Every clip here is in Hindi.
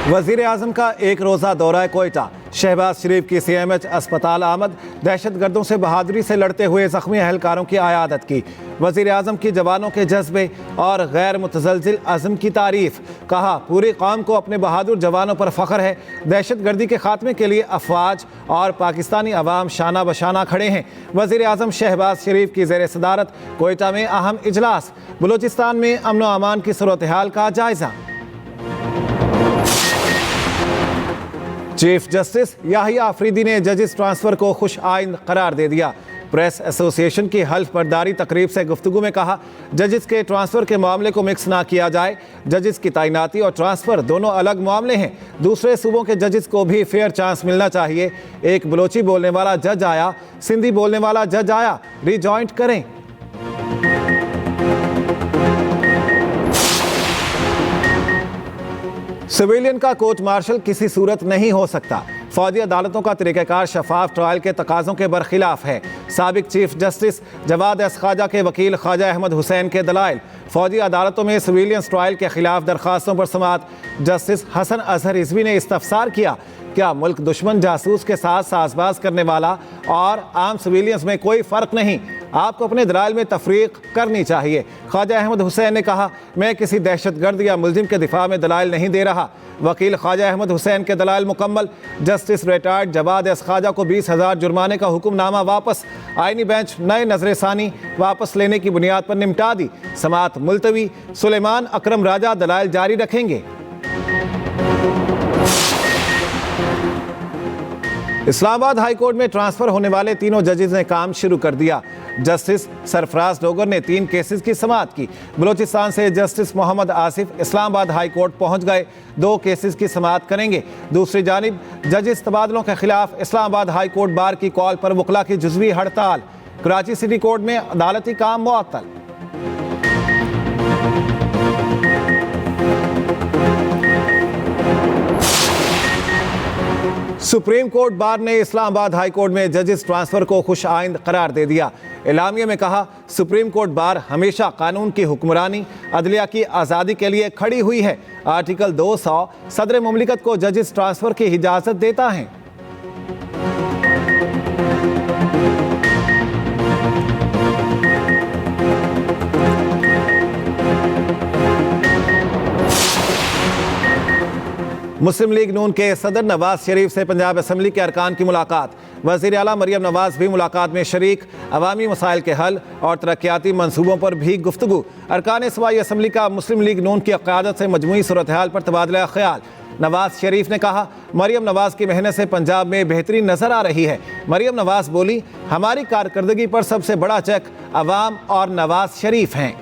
वज़ीर आज़म का एक रोज़ा दौरा कोयटा। शहबाज शरीफ की CMH अस्पताल आमद। दहशतगर्दों से बहादुरी से लड़ते हुए ज़ख्मी अहलकारों की आयादत की। वज़ीर आज़म की जवानों के जज्बे और गैर मुतज़लज़िल अज़्म की तारीफ़। कहा, पूरी कौम को अपने बहादुर जवानों पर फ़ख्र है। दहशतगर्दी के खात्मे के लिए अफवाज और पाकिस्तानी अवाम शाना बशाना खड़े हैं। वज़ीर आज़म शहबाज शरीफ की ज़ेर सदारत कोयटा में अहम इजलास। बलूचिस्तान में अमन व अमान की सूरत हाल का जायज़ा। चीफ जस्टिस याहिया अफरीदी ने जजेस ट्रांसफ़र को खुश आइंद करार दे दिया। प्रेस एसोसिएशन की हल्फ बर्दारी तकरीब से गुफ्तगू में कहा, जजेस के ट्रांसफ़र के मामले को मिक्स ना किया जाए। जजेस की तैनाती और ट्रांसफ़र दोनों अलग मामले हैं। दूसरे सूबों के जजेस को भी फेयर चांस मिलना चाहिए। एक बलोची बोलने वाला जज आया, सिंधी बोलने वाला जज आया, रिजॉइंट करें। सिविलियन का कोर्ट मार्शल किसी सूरत नहीं हो सकता। फौजी अदालतों का तरीक़ाकार शफाफ ट्रायल के तकाज़ों के बरखिलाफ है। साबिक chief justice Jawad S Khawaja के वकील ख्वाजा अहमद हुसैन के दलाइल। फौजी अदालतों में सिविलियंस ट्रायल के खिलाफ दरखास्तों पर समाअत। जस्टिस हसन अजहर रिजवी ने इस्तफसार किया, क्या मुल्क दुश्मन जासूस के साथ साजबाज करने वाला और आम सिविलियंस में कोई फ़र्क नहीं? आपको अपने दलाइल में तफरीक करनी चाहिए। ख्वाजा अहमद हुसैन ने कहा, मैं किसी दहशतगर्द या मुलजिम के दिफा में दलाइल नहीं दे रहा। वकील ख्वाजा अहमद हुसैन के दलाइल मुकम्मल। Justice retired Jawad S Khawaja को 20,000 जुर्माने का हुक्मनामा वापस। आईनी बेंच नए नजरसानी वापस लेने की बुनियाद पर निपटा दी। समाअत मुलतवी। सुलेमान अकरम राजा दलाइल जारी रखेंगे। इस्लामाबाद हाई कोर्ट में ट्रांसफर होने वाले तीनों जजेस ने काम शुरू कर दिया। जस्टिस सरफराज डोगर ने 3 केसेस की समाअत की। बलूचिस्तान से justice Mohammad Asif Islamabad high court पहुंच गए, 2 केसेस की समाअत करेंगे। दूसरी जानिब जजेस तबादलों के खिलाफ इस्लामाबाद हाई कोर्ट बार की कॉल पर वकला की जुज़वी हड़ताल। कराची सिटी कोर्ट में अदालती काम मुअत्तल। सुप्रीम कोर्ट बार ने इस्लामाबाद हाई कोर्ट में जजेस ट्रांसफर को खुश आइंद करार दे दिया। एलामिया में कहा, सुप्रीम कोर्ट बार हमेशा कानून की हुक्मरानी, अदलिया की आज़ादी के लिए खड़ी हुई है। आर्टिकल 200 सदर मुमलिकत को जजेस ट्रांसफर की इजाज़त देता है। मुस्लिम लीग नून के सदर नवाज शरीफ से पंजाब असम्बली के अरकान की मुलाकात। वज़ीर आला मरियम नवाज भी मुलाकात में शरीक। अवामी मसाइल के हल और तरक्याती मनसूबों पर भी गुफ्तगू। अरकान सूबाई असम्बली का मुस्लिम लीग नून की क़यादत से मजमूई सूरत हाल पर तबादला ख्याल। नवाज शरीफ ने कहा, मरियम नवाज की मेहनत से पंजाब में बेहतरी नजर आ रही है। मरियम नवाज बोली, हमारी कारकर्दगी पर सबसे बड़ा चेक अवाम और नवाज शरीफ हैं।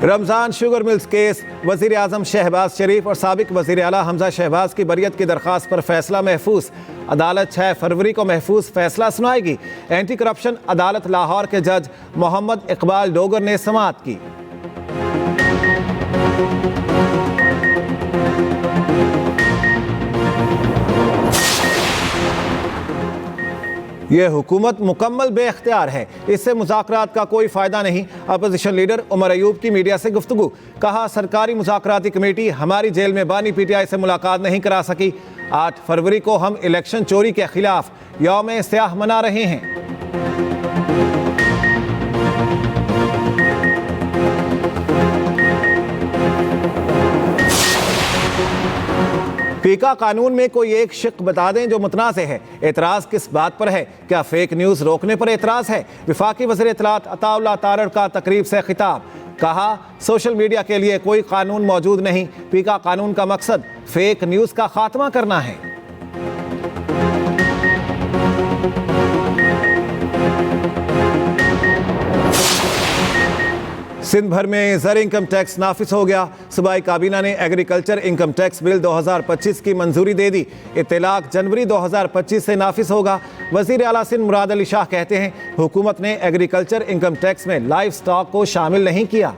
Ramzan sugar mills case. वज़ीर आज़म शहबाज शरीफ और साबिक वज़ीर आला हमजा शहबाज की बरियत की दरख्वास्त पर फैसला महफूज। अदालत 6 फरवरी को महफूज फैसला सुनाएगी। एंटी करप्शन अदालत लाहौर के जज मोहम्मद इकबाल डोगर ने समाअत की। यह हुकूमत मुकम्मल बेख्तियार है, इससे मुज़ाकरात का कोई फ़ायदा नहीं। अपोजिशन लीडर उमर अयूब की मीडिया से गुफ्तगू। कहा, सरकारी मुज़ाकराती कमेटी हमारी जेल में बानी PTI से मुलाकात नहीं करा सकी। 8 फरवरी को हम इलेक्शन चोरी के खिलाफ यौम स्याह मना रहे हैं। फीका कानून में कोई एक शिक बता दें जो मुतनाज़ है। एतराज़ किस बात पर है? क्या फेक न्यूज़ रोकने पर एतराज़ है? वफाकी वज़ीर इत्तलात अताउल्लाह तारड़ का तकरीब से खिताब। कहा, सोशल मीडिया के लिए कोई कानून मौजूद नहीं। फीका कानून का मकसद फेक न्यूज़ का खात्मा करना है। सिंध भर में ज़र इनकम टैक्स नाफिज हो गया। सूबाई काबीना ने एग्रीकल्चर इनकम टैक्स बिल 2025 की मंजूरी दे दी। इत्तलाक जनवरी 2025 से नाफिज होगा। वज़ीर आला सिंध मुराद अली शाह कहते हैं, हुकूमत ने एग्रीकल्चर इनकम टैक्स में लाइव स्टॉक को शामिल नहीं किया।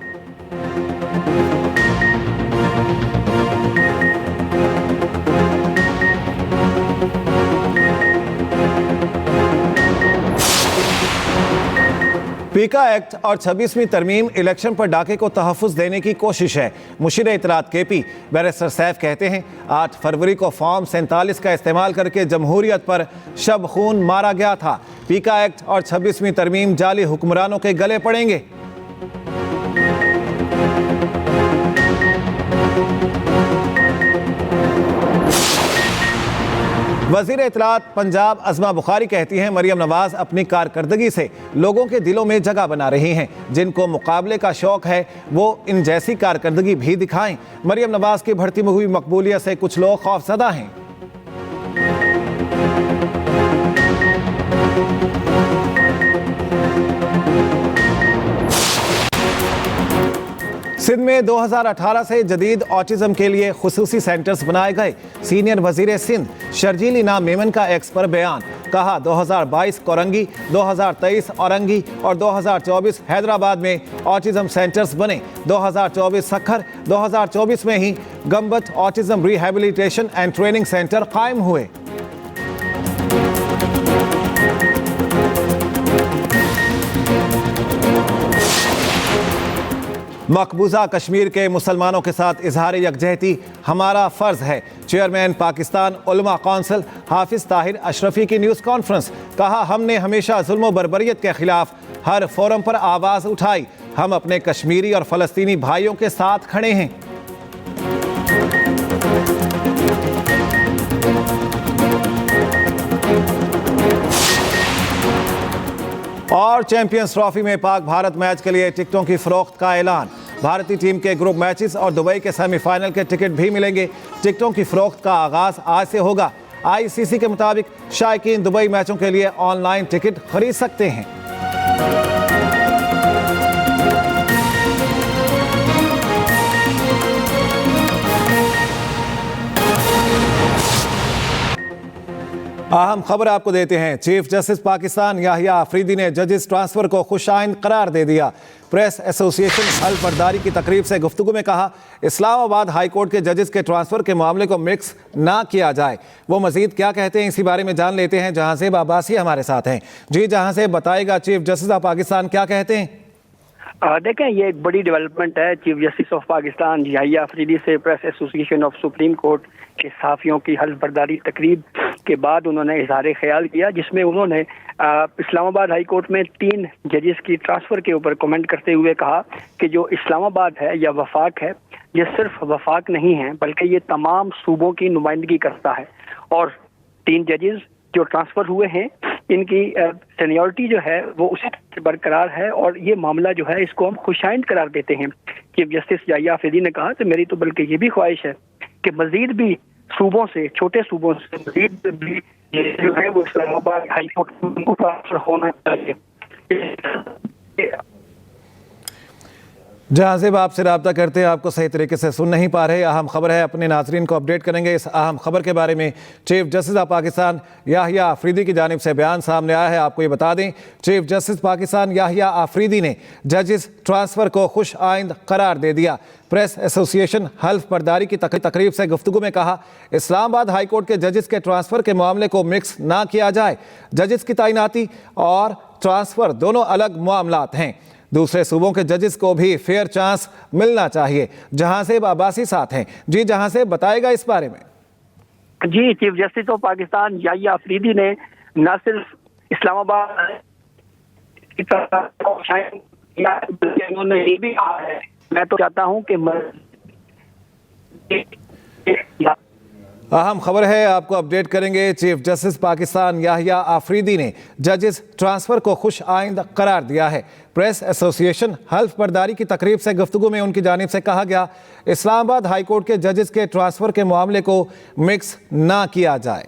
पीका एक्ट और 26वीं तरमीम इलेक्शन पर डाके को तहफ़्फ़ुज़ देने की कोशिश है। मुशीर इत्तलात केपी बैरिस्टर सैफ कहते हैं 8 फरवरी को फॉर्म 47 का इस्तेमाल करके जमहूरियत पर शब खून मारा गया था। पीका एक्ट और 26वीं तरमीम जाली हुक्मरानों के गले पड़ेंगे। वज़ीर इत्तलात पंजाब अज़मा बुखारी कहती हैं मरियम नवाज अपनी कारकर्दगी से लोगों के दिलों में जगह बना रही हैं। जिनको मुकाबले का शौक है वो इन जैसी कारकर्दगी भी दिखाएं। मरियम नवाज की बढ़ती हुई मकबूलियत से कुछ लोग खौफज़दा हैं। सिंध में 2018 से जदीद ऑटिज्म के लिए खुसूसी सेंटर्स बनाए गए। सीनियर वजीर सिंध शर्जील इनाम मेमन का एक्स पर बयान, कहा 2022 कोरंगी, 2023 औरंगी और 2024 हैदराबाद में ऑटिज्म सेंटर्स बने। 2024 सखर, 2024 में ही Gambat autism rehabilitation and training centre कायम हुए। मकबूजा कश्मीर के मुसलमानों के साथ इजहार यकजहती हमारा फ़र्ज़ है। चेयरमैन पाकिस्तान उलमा कौंसिल हाफिज़ ताहिर अशरफी की न्यूज़ कॉन्फ्रेंस, कहा हमने हमेशा जुल्म बर्बरियत के खिलाफ हर फोरम पर आवाज़ उठाई। हम अपने कश्मीरी और फ़लस्तीनी भाइयों के साथ खड़े हैं। और चैंपियंस ट्रॉफी में पाक भारत मैच के लिए टिकटों की फरोख्त का ऐलान। भारतीय टीम के ग्रुप मैचेस और दुबई के सेमीफाइनल के टिकट भी मिलेंगे। टिकटों की फरोख्त का आगाज आज से होगा। आईसीसी के मुताबिक शायकीन दुबई मैचों के लिए ऑनलाइन टिकट खरीद सकते हैं। अहम खबर आपको देते हैं। चीफ जस्टिस पाकिस्तान याहिया आफरीदी ने जजेस ट्रांसफर को खुशाइंद करार दे दिया। प्रेस एसोसिएशन हल्फ बर्दारी की तकरीब से गुफ्तगू में कहा इस्लामाबाद हाई कोर्ट के जजेस के ट्रांसफर के मामले को मिक्स ना किया जाए। वो मजीद क्या कहते हैं इसी बारे में जान लेते हैं। जहांसेब अब्बासी हमारे साथ हैं। जी जहांसेब, बताएगा चीफ जस्टिस ऑफ पाकिस्तान क्या कहते हैं? देखें, ये एक बड़ी डेवलपमेंट है। Chief justice of Pakistan Yahya Afridi से press association of supreme court के सहाफ़ियों की हल्फ बर्दारी तकरीब के बाद उन्होंने इजहार ख्याल किया, जिसमें उन्होंने इस्लामाबाद हाई कोर्ट में 3 जजेस की ट्रांसफ़र के ऊपर कमेंट करते हुए कहा कि जो इस्लामाबाद है या वफाक है, ये सिर्फ वफाक नहीं है बल्कि ये तमाम सूबों की नुमाइंदगी करता है। और 3 जजेस जो ट्रांसफ़र हुए हैं इनकी सीनियरिटी जो है वो उसी बरकरार है और ये मामला जो है इसको हम खुशाइंद करार देते हैं। चीफ जस्टिस याहिया आफरीदी ने कहा कि मेरी तो बल्कि ये भी ख्वाहिश है कि मजीद भी सूबों से, छोटे सूबों से मजीद भी ये जो है वो इस्लामाबाद हाई कोर्ट में ट्रांसफर होना चाहिए। जहांसेब, आपसे रब्ता करते हैं, आपको सही तरीके से सुन नहीं पा रहे। अहम खबर है, अपने नाजरीन को अपडेट करेंगे। इस अहम खबर के बारे में chief justice of Pakistan Yahya Afridi की जानिब से बयान सामने आया है। आपको ये बता दें, चीफ जस्टिस पाकिस्तान याहिया आफरीदी ने जजेस ट्रांसफ़र को खुश आइंद करार दे दिया। प्रेस एसोसिएशन हल्फ बर्दारी की तकरीब से गुफ्तगू में कहा इस्लामाबाद हाई कोर्ट के जजेस के ट्रांसफ़र के मामले को मिक्स ना किया जाए। जजेस की तैनाती और ट्रांसफ़र दोनों अलग मामलात हैं। दूसरे सूबों के जजेस को भी फेयर चांस मिलना चाहिए। जहांसेब अब्बासी साथ हैं। जी जहांसेब, बताएगा इस बारे में? जी, chief justice of Pakistan Yahya Afridi ने न सिर्फ इस्लामाबाद उन्होंने ये भी कहा है, मैं तो चाहता हूं कि अहम खबर है, आपको अपडेट करेंगे। चीफ जस्टिस पाकिस्तान याहिया आफरीदी ने जजेस ट्रांसफ़र को खुश आइंद करार दिया है। प्रेस एसोसिएशन हल्फ बर्दारी की तकरीब से गुफ्तगू में उनकी जानिब से कहा गया इस्लामाबाद हाई कोर्ट के जजेस के ट्रांसफ़र के मामले को मिक्स ना किया जाए।